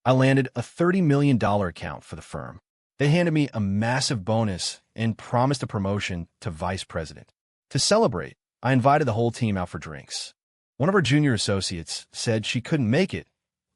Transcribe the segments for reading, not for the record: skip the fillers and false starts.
I landed a $30 million account for the firm. They handed me a massive bonus and promised a promotion to vice president. To celebrate, I invited the whole team out for drinks. One of our junior associates said she couldn't make it,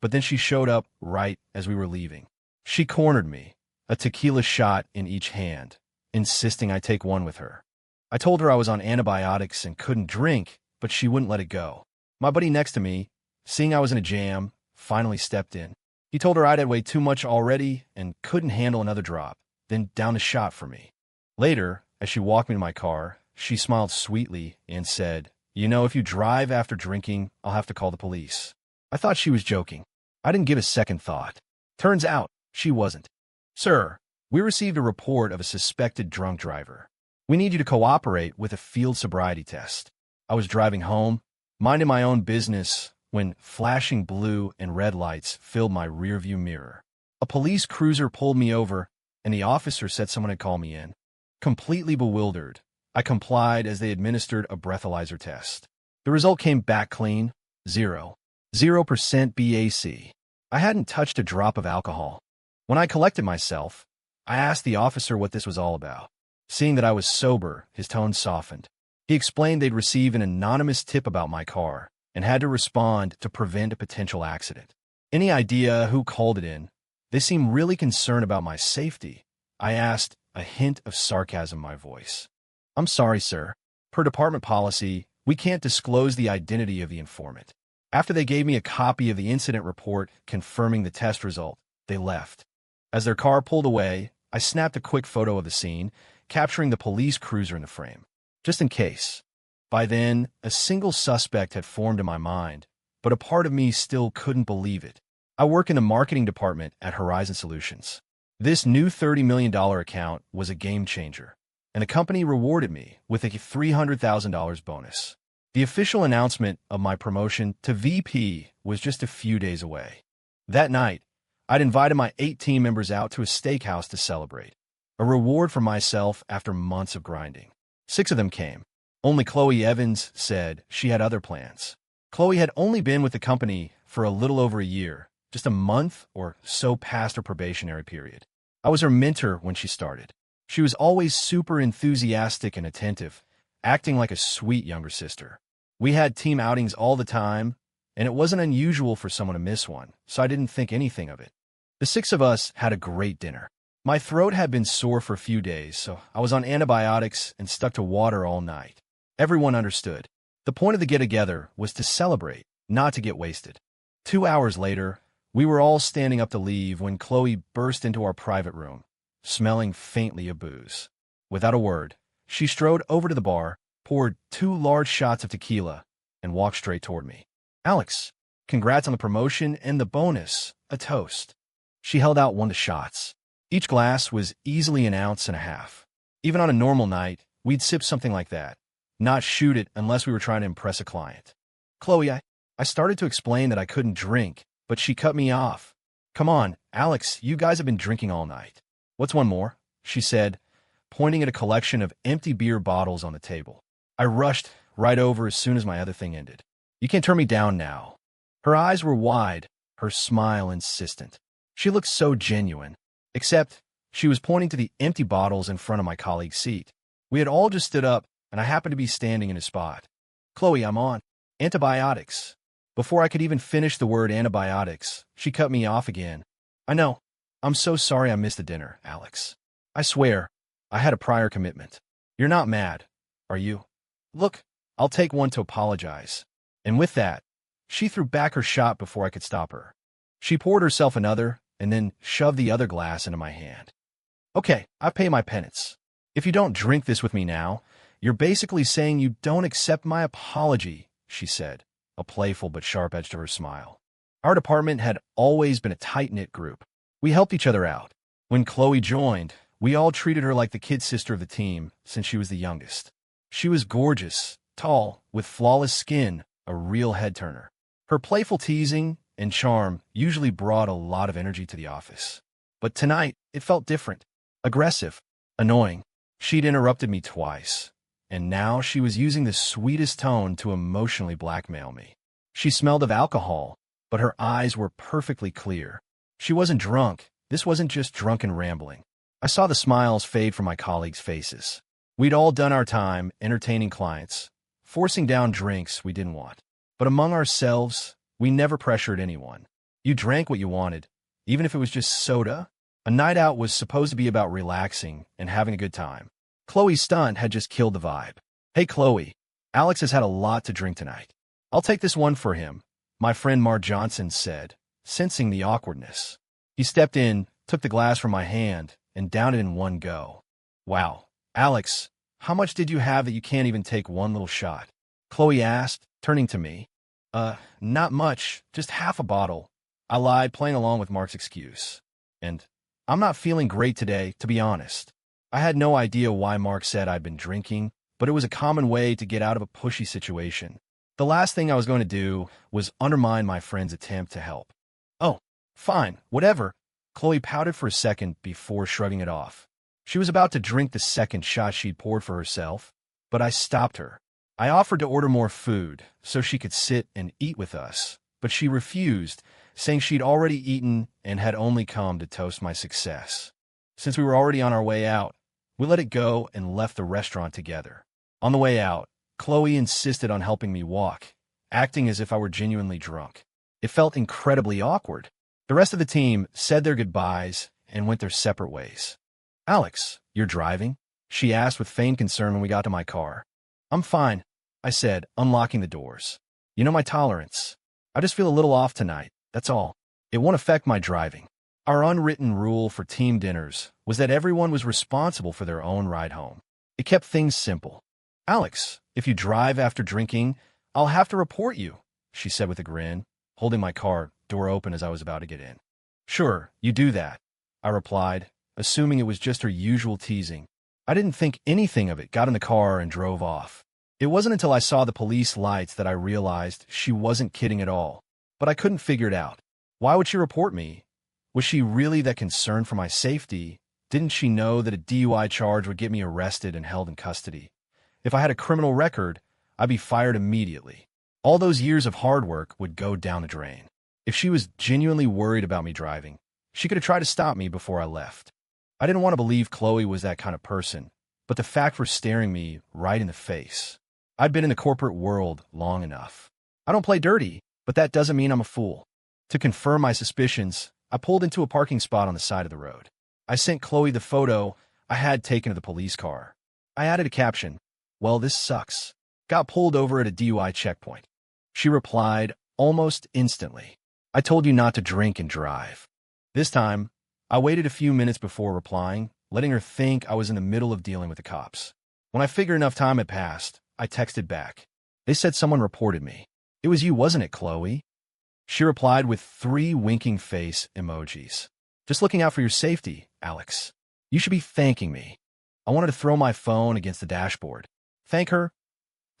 but then she showed up right as we were leaving. She cornered me, a tequila shot in each hand, insisting I take one with her. I told her I was on antibiotics and couldn't drink, but she wouldn't let it go. My buddy next to me, seeing I was in a jam, finally stepped in. He told her I'd had way too much already and couldn't handle another drop, then downed a shot for me. Later, as she walked me to my car, she smiled sweetly and said, "You know, if you drive after drinking, I'll have to call the police." I thought she was joking. I didn't give a second thought. Turns out, she wasn't. "Sir, we received a report of a suspected drunk driver. We need you to cooperate with a field sobriety test." I was driving home, minding my own business, when flashing blue and red lights filled my rearview mirror. A police cruiser pulled me over, and the officer said someone had called me in. Completely bewildered, I complied as they administered a breathalyzer test. The result came back clean, 0% BAC. I hadn't touched a drop of alcohol. When I collected myself, I asked the officer what this was all about. Seeing that I was sober, his tone softened. He explained they'd received an anonymous tip about my car and had to respond to prevent a potential accident. Any idea who called it in? They seemed really concerned about my safety. I asked, a hint of sarcasm in my voice. "I'm sorry, sir. Per department policy, we can't disclose the identity of the informant." After they gave me a copy of the incident report confirming the test result, they left. As their car pulled away, I snapped a quick photo of the scene, capturing the police cruiser in the frame, just in case. By then, a single suspect had formed in my mind, but a part of me still couldn't believe it. I work in the marketing department at Horizon Solutions. This new $30 million account was a game changer, and the company rewarded me with a $300,000 bonus. The official announcement of my promotion to VP was just a few days away. That night, I'd invited my 8 team members out to a steakhouse to celebrate, a reward for myself after months of grinding. 6 of them came. Only Chloe Evans said she had other plans. Chloe had only been with the company for a little over a year, just a month or so past her probationary period. I was her mentor when she started. She was always super enthusiastic and attentive, acting like a sweet younger sister. We had team outings all the time, and it wasn't unusual for someone to miss one, so I didn't think anything of it. The 6 of us had a great dinner. My throat had been sore for a few days, so I was on antibiotics and stuck to water all night. Everyone understood. The point of the get-together was to celebrate, not to get wasted. 2 hours later, we were all standing up to leave when Chloe burst into our private room, smelling faintly of booze. Without a word, she strode over to the bar, poured 2 large shots of tequila, and walked straight toward me. "Alex, congrats on the promotion and the bonus, a toast." She held out one of the shots. Each glass was easily an ounce and a half. Even on a normal night, we'd sip something like that, not shoot it unless we were trying to impress a client. "Chloe, I started to explain that I couldn't drink, but she cut me off. 'Come on, Alex, you guys have been drinking all night. What's one more?' she said, pointing at a collection of empty beer bottles on the table. I rushed right over as soon as my other thing ended. 'You can't turn me down now.' Her eyes were wide, her smile insistent. She looked so genuine, except she was pointing to the empty bottles in front of my colleague's seat. We had all just stood up, and I happened to be standing in his spot. 'Chloe, I'm on antibiotics.' Before I could even finish the word antibiotics, she cut me off again. 'I know. I'm so sorry I missed the dinner, Alex. I swear, I had a prior commitment. You're not mad, are you? Look, I'll take one to apologize.' And with that, she threw back her shot before I could stop her. She poured herself another and then shoved the other glass into my hand. 'Okay, I pay my penance. If you don't drink this with me now, you're basically saying you don't accept my apology,' she said, a playful but sharp edge to her smile. Our department had always been a tight-knit group. We helped each other out. When Chloe joined, we all treated her like the kid sister of the team since she was the youngest. She was gorgeous, tall, with flawless skin, a real head-turner. Her playful teasing and charm usually brought a lot of energy to the office. But tonight, it felt different. Aggressive. Annoying. She'd interrupted me twice, and now she was using the sweetest tone to emotionally blackmail me. She smelled of alcohol, but her eyes were perfectly clear. She wasn't drunk. This wasn't just drunken rambling. I saw the smiles fade from my colleagues' faces. We'd all done our time entertaining clients, forcing down drinks we didn't want. But among ourselves, we never pressured anyone. You drank what you wanted, even if it was just soda. A night out was supposed to be about relaxing and having a good time. Chloe's stunt had just killed the vibe. Hey, Chloe, Alex has had a lot to drink tonight. I'll take this one for him, my friend Mark Johnson said, sensing the awkwardness. He stepped in, took the glass from my hand, and downed it in one go. Wow, Alex, how much did you have that you can't even take one little shot? Chloe asked, turning to me. Not much, just half a bottle. I lied, playing along with Mark's excuse. And I'm not feeling great today, to be honest. I had no idea why Mark said I'd been drinking, but it was a common way to get out of a pushy situation. The last thing I was going to do was undermine my friend's attempt to help. Oh, fine, whatever. Chloe pouted for a second before shrugging it off. She was about to drink the second shot she'd poured for herself, but I stopped her. I offered to order more food so she could sit and eat with us, but she refused, saying she'd already eaten and had only come to toast my success. Since we were already on our way out, we let it go and left the restaurant together. On the way out, Chloe insisted on helping me walk, acting as if I were genuinely drunk. It felt incredibly awkward. The rest of the team said their goodbyes and went their separate ways. Alex, you're driving? She asked with feigned concern when we got to my car. I'm fine, I said, unlocking the doors. You know my tolerance. I just feel a little off tonight, that's all. It won't affect my driving. Our unwritten rule for team dinners was that everyone was responsible for their own ride home. It kept things simple. Alex, if you drive after drinking, I'll have to report you, she said with a grin, holding my car door open as I was about to get in. Sure, you do that, I replied, assuming it was just her usual teasing. I didn't think anything of it, got in the car and drove off. It wasn't until I saw the police lights that I realized she wasn't kidding at all, but I couldn't figure it out. Why would she report me? Was she really that concerned for my safety? Didn't she know that a DUI charge would get me arrested and held in custody? If I had a criminal record, I'd be fired immediately. All those years of hard work would go down the drain. If she was genuinely worried about me driving, she could have tried to stop me before I left. I didn't want to believe Chloe was that kind of person, but the fact was staring me right in the face. I'd been in the corporate world long enough. I don't play dirty, but that doesn't mean I'm a fool. To confirm my suspicions, I pulled into a parking spot on the side of the road. I sent Chloe the photo I had taken of the police car. I added a caption, "Well, this sucks. Got pulled over at a DUI checkpoint." She replied almost instantly, "I told you not to drink and drive." This time, I waited a few minutes before replying, letting her think I was in the middle of dealing with the cops. When I figured enough time had passed, I texted back. They said someone reported me. It was you, wasn't it, Chloe? She replied with 3 winking face emojis. Just looking out for your safety, Alex. You should be thanking me. I wanted to throw my phone against the dashboard. Thank her?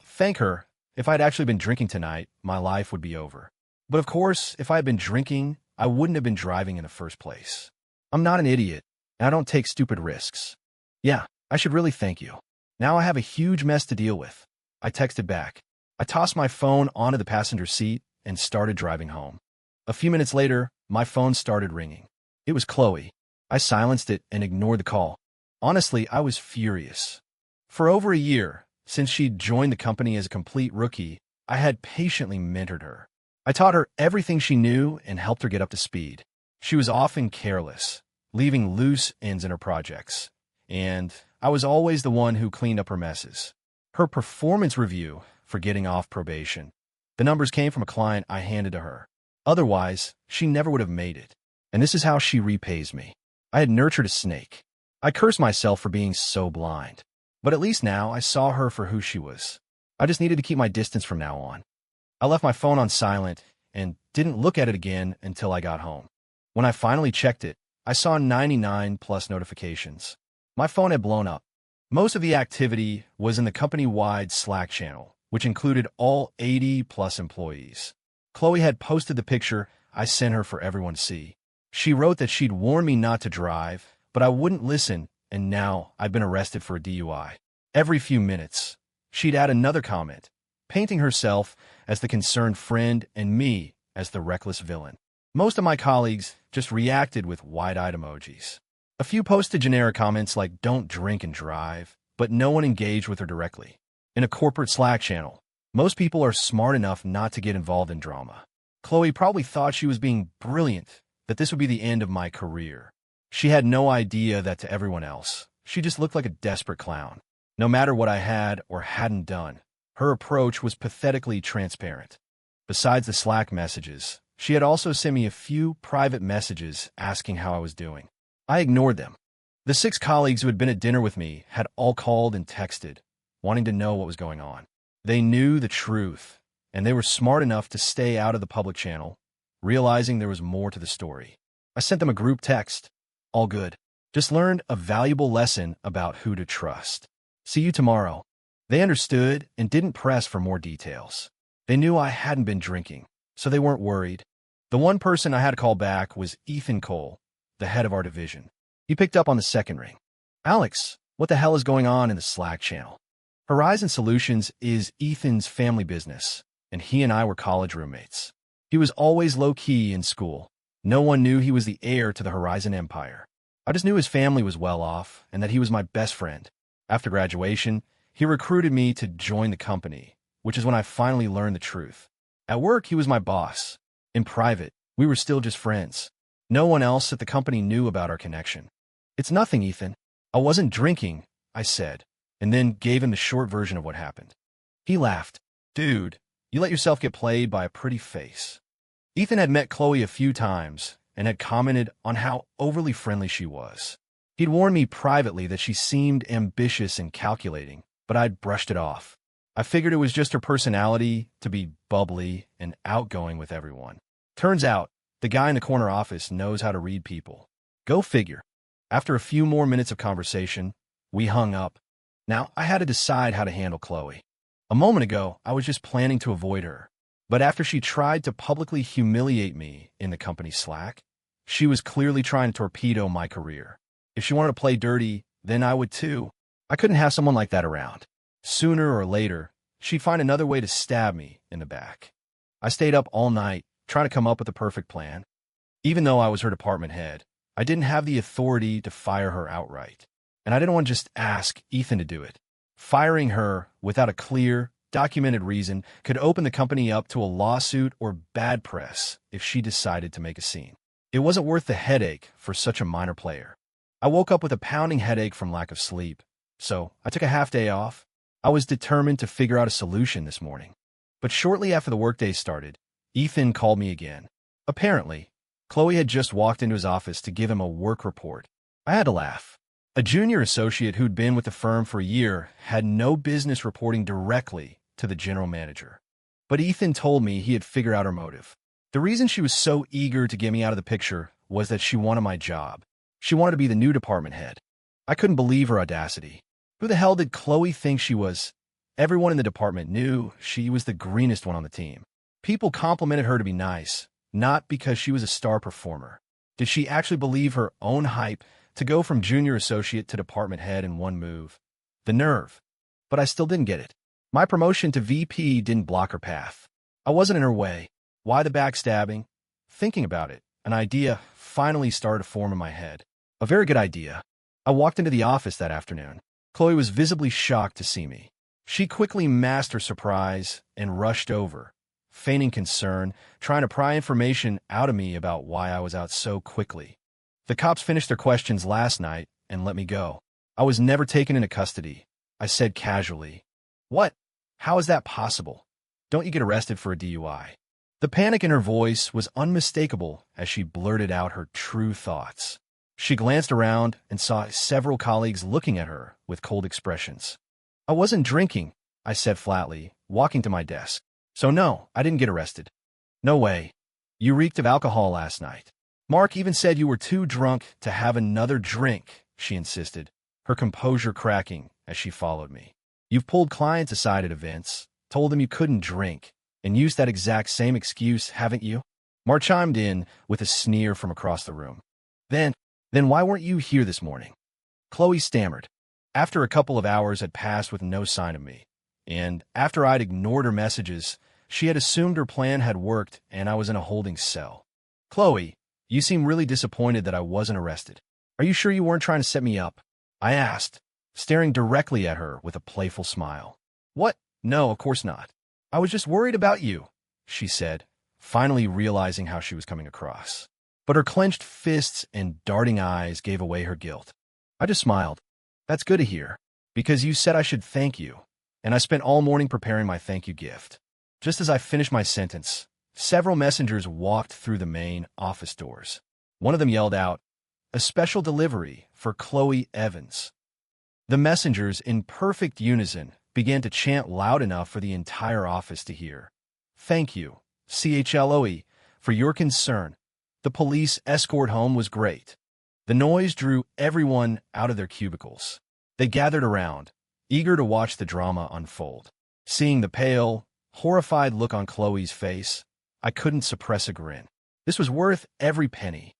Thank her. If I had actually been drinking tonight, my life would be over. But of course, if I had been drinking, I wouldn't have been driving in the first place. I'm not an idiot, and I don't take stupid risks. Yeah, I should really thank you. Now I have a huge mess to deal with. I texted back. I tossed my phone onto the passenger seat and started driving home. A few minutes later, my phone started ringing. It was Chloe. I silenced it and ignored the call. Honestly, I was furious. For over a year, since she'd joined the company as a complete rookie, I had patiently mentored her. I taught her everything she knew and helped her get up to speed. She was often careless, leaving loose ends in her projects, and I was always the one who cleaned up her messes. Her performance review for getting off probation. The numbers came from a client I handed to her. Otherwise, she never would have made it. And this is how she repays me. I had nurtured a snake. I cursed myself for being so blind. But at least now I saw her for who she was. I just needed to keep my distance from now on. I left my phone on silent and didn't look at it again until I got home. When I finally checked it, I saw 99 plus notifications. My phone had blown up. Most of the activity was in the company-wide Slack channel, which included all 80 plus employees. Chloe had posted the picture I sent her for everyone to see. She wrote that she'd warned me not to drive, but I wouldn't listen, and now I'd been arrested for a DUI. Every few minutes, she'd add another comment, painting herself as the concerned friend and me as the reckless villain. Most of my colleagues just reacted with wide-eyed emojis. A few posted generic comments like "don't drink and drive," but no one engaged with her directly. In a corporate Slack channel, most people are smart enough not to get involved in drama. Chloe probably thought she was being brilliant, that this would be the end of my career. She had no idea that to everyone else, she just looked like a desperate clown. No matter what I had or hadn't done, her approach was pathetically transparent. Besides the Slack messages, she had also sent me a few private messages asking how I was doing. I ignored them. The 6 colleagues who had been at dinner with me had all called and texted, wanting to know what was going on. They knew the truth, and they were smart enough to stay out of the public channel, realizing there was more to the story. I sent them a group text. All good. Just learned a valuable lesson about who to trust. See you tomorrow. They understood and didn't press for more details. They knew I hadn't been drinking, so they weren't worried. The one person I had to call back was Ethan Cole, the head of our division. He picked up on the second ring. "Alex, what the hell is going on in the Slack channel?" Horizon Solutions is Ethan's family business, and he and I were college roommates. He was always low-key in school. No one knew he was the heir to the Horizon empire. I just knew his family was well off and that he was my best friend. After graduation, he recruited me to join the company, which is when I finally learned the truth. At work, he was my boss. In private, we were still just friends. No one else at the company knew about our connection. "It's nothing, Ethan. I wasn't drinking," I said, and then gave him the short version of what happened. He laughed. "Dude, you let yourself get played by a pretty face." Ethan had met Chloe a few times and had commented on how overly friendly she was. He'd warned me privately that she seemed ambitious and calculating, but I'd brushed it off. I figured it was just her personality to be bubbly and outgoing with everyone. Turns out, the guy in the corner office knows how to read people. Go figure. After a few more minutes of conversation, we hung up. Now, I had to decide how to handle Chloe. A moment ago, I was just planning to avoid her. But after she tried to publicly humiliate me in the company Slack, she was clearly trying to torpedo my career. If she wanted to play dirty, then I would too. I couldn't have someone like that around. Sooner or later, she'd find another way to stab me in the back. I stayed up all night, trying to come up with the perfect plan. Even though I was her department head, I didn't have the authority to fire her outright. And I didn't want to just ask Ethan to do it. Firing her without a clear, documented reason could open the company up to a lawsuit or bad press if she decided to make a scene. It wasn't worth the headache for such a minor player. I woke up with a pounding headache from lack of sleep, so I took a half day off. I was determined to figure out a solution this morning. But shortly after the workday started, Ethan called me again. Apparently, Chloe had just walked into his office to give him a work report. I had to laugh. A junior associate who'd been with the firm for a year had no business reporting directly to the general manager. But Ethan told me he had figured out her motive. The reason she was so eager to get me out of the picture was that she wanted my job. She wanted to be the new department head. I couldn't believe her audacity. Who the hell did Chloe think she was? Everyone in the department knew she was the greenest one on the team. People complimented her to be nice, not because she was a star performer. Did she actually believe her own hype to go from junior associate to department head in one move? The nerve. But I still didn't get it. My promotion to VP didn't block her path. I wasn't in her way. Why the backstabbing? Thinking about it, an idea finally started to form in my head. A very good idea. I walked into the office that afternoon. Chloe was visibly shocked to see me. She quickly masked her surprise and rushed over, feigning concern, trying to pry information out of me about why I was out so quickly. The cops finished their questions last night and let me go. I was never taken into custody, I said casually. What? How is that possible? Don't you get arrested for a DUI? The panic in her voice was unmistakable as she blurted out her true thoughts. She glanced around and saw several colleagues looking at her with cold expressions. I wasn't drinking, I said flatly, walking to my desk. So no, I didn't get arrested. No way. You reeked of alcohol last night. Mark even said you were too drunk to have another drink, she insisted, her composure cracking as she followed me. You've pulled clients aside at events, told them you couldn't drink, and used that exact same excuse, haven't you? Mark chimed in with a sneer from across the room. Then why weren't you here this morning? Chloe stammered. After a couple of hours had passed with no sign of me, and after I'd ignored her messages, she had assumed her plan had worked and I was in a holding cell. Chloe, You seem really disappointed that I wasn't arrested. Are you sure you weren't trying to set me up? I asked, staring directly at her with a playful smile. What? No, of course not. I was just worried about you, she said, finally realizing how she was coming across. But her clenched fists and darting eyes gave away her guilt. I just smiled. That's good to hear, because you said I should thank you, and I spent all morning preparing my thank you gift. Just as I finished my sentence, several messengers walked through the main office doors. One of them yelled out, "A special delivery for Chloe Evans." The messengers, in perfect unison, began to chant loud enough for the entire office to hear. "Thank you, CHLOE, for your concern. The police escort home was great." The noise drew everyone out of their cubicles. They gathered around, eager to watch the drama unfold. Seeing the pale, horrified look on Chloe's face, I couldn't suppress a grin. This was worth every penny.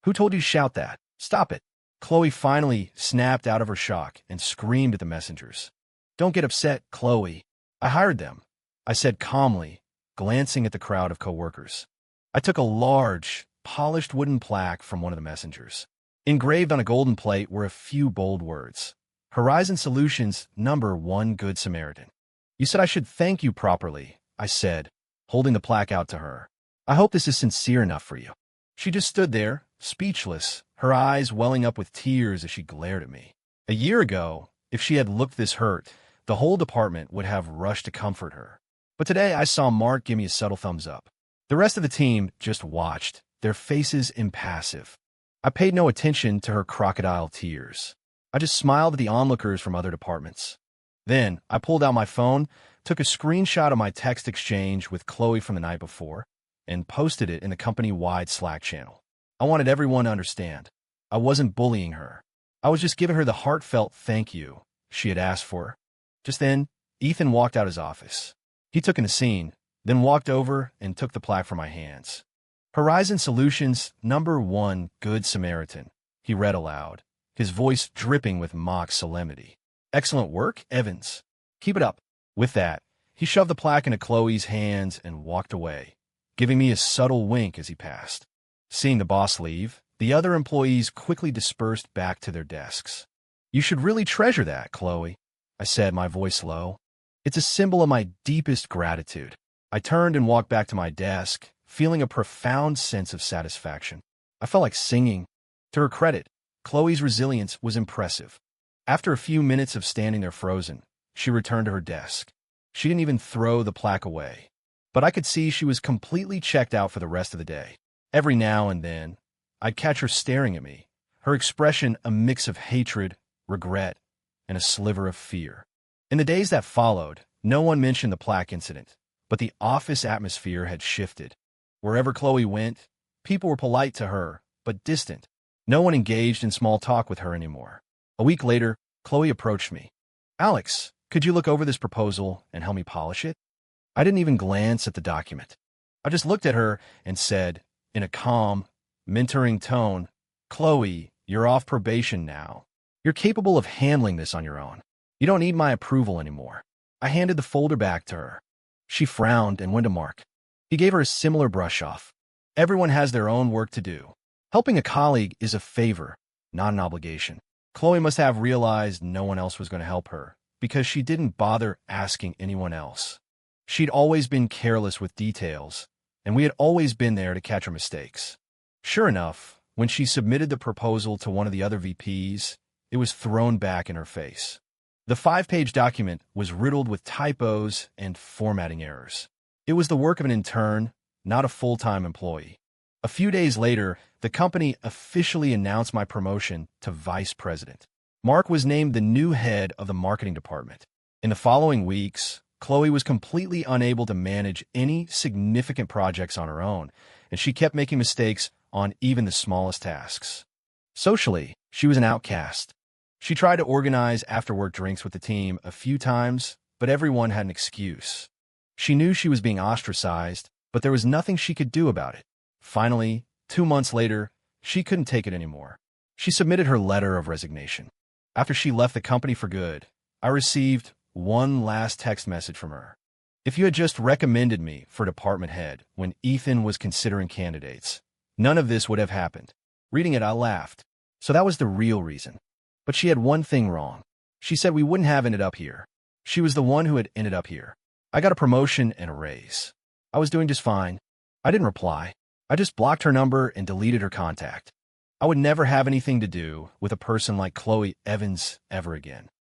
"Who told you to shout that? Stop it." Chloe finally snapped out of her shock and screamed at the messengers. "Don't get upset, Chloe. I hired them," I said calmly, glancing at the crowd of coworkers. I took a large, polished wooden plaque from one of the messengers. Engraved on a golden plate were a few bold words. "Horizon Solutions, #1 Good Samaritan." "You said I should thank you properly," I said, holding the plaque out to her. "I hope this is sincere enough for you." She just stood there, speechless, her eyes welling up with tears as she glared at me. A year ago, if she had looked this hurt, the whole department would have rushed to comfort her. But today I saw Mark give me a subtle thumbs up. The rest of the team just watched, their faces impassive. I paid no attention to her crocodile tears. I just smiled at the onlookers from other departments. Then I pulled out my phone, took a screenshot of my text exchange with Chloe from the night before, and posted it in the company-wide Slack channel. I wanted everyone to understand. I wasn't bullying her. I was just giving her the heartfelt thank you she had asked for. Just then, Ethan walked out his office. He took in the scene, then walked over and took the plaque from my hands. "Horizon Solutions, #1 Good Samaritan," he read aloud, his voice dripping with mock solemnity. "Excellent work, Evans. Keep it up." With that, he shoved the plaque into Chloe's hands and walked away, giving me a subtle wink as he passed. Seeing the boss leave, the other employees quickly dispersed back to their desks. "You should really treasure that, Chloe," I said, my voice low. "It's a symbol of my deepest gratitude." I turned and walked back to my desk, feeling a profound sense of satisfaction. I felt like singing. To her credit, Chloe's resilience was impressive. After a few minutes of standing there frozen, she returned to her desk. She didn't even throw the plaque away. But I could see she was completely checked out for the rest of the day. Every now and then, I'd catch her staring at me, her expression a mix of hatred, regret, and a sliver of fear. In the days that followed, no one mentioned the plaque incident, but the office atmosphere had shifted. Wherever Chloe went, people were polite to her, but distant. No one engaged in small talk with her anymore. A week later, Chloe approached me. "Alex, could you look over this proposal and help me polish it?" I didn't even glance at the document. I just looked at her and said, in a calm, mentoring tone, "Chloe, you're off probation now. You're capable of handling this on your own. You don't need my approval anymore." I handed the folder back to her. She frowned and went to Mark. He gave her a similar brush-off. Everyone has their own work to do. Helping a colleague is a favor, not an obligation. Chloe must have realized no one else was going to help her, because she didn't bother asking anyone else. She'd always been careless with details, and we had always been there to catch her mistakes. Sure enough, when she submitted the proposal to one of the other VPs, it was thrown back in her face. The 5-page document was riddled with typos and formatting errors. It was the work of an intern, not a full-time employee. A few days later, the company officially announced my promotion to vice president. Mark was named the new head of the marketing department. In the following weeks, Chloe was completely unable to manage any significant projects on her own, and she kept making mistakes on even the smallest tasks. Socially, she was an outcast. She tried to organize after-work drinks with the team a few times, but everyone had an excuse. She knew she was being ostracized, but there was nothing she could do about it. Finally, 2 months later, she couldn't take it anymore. She submitted her letter of resignation. After she left the company for good, I received one last text message from her. "If you had just recommended me for department head when Ethan was considering candidates, None of this would have happened. Reading it, I laughed. So that was the real reason. But she had one thing wrong. She said we wouldn't have ended up here. She was the one who had ended up here. I got a promotion and a raise. I was doing just fine. I didn't reply. I just blocked her number and deleted her contact. I would never have anything to do with a person like Chloe Evans ever again.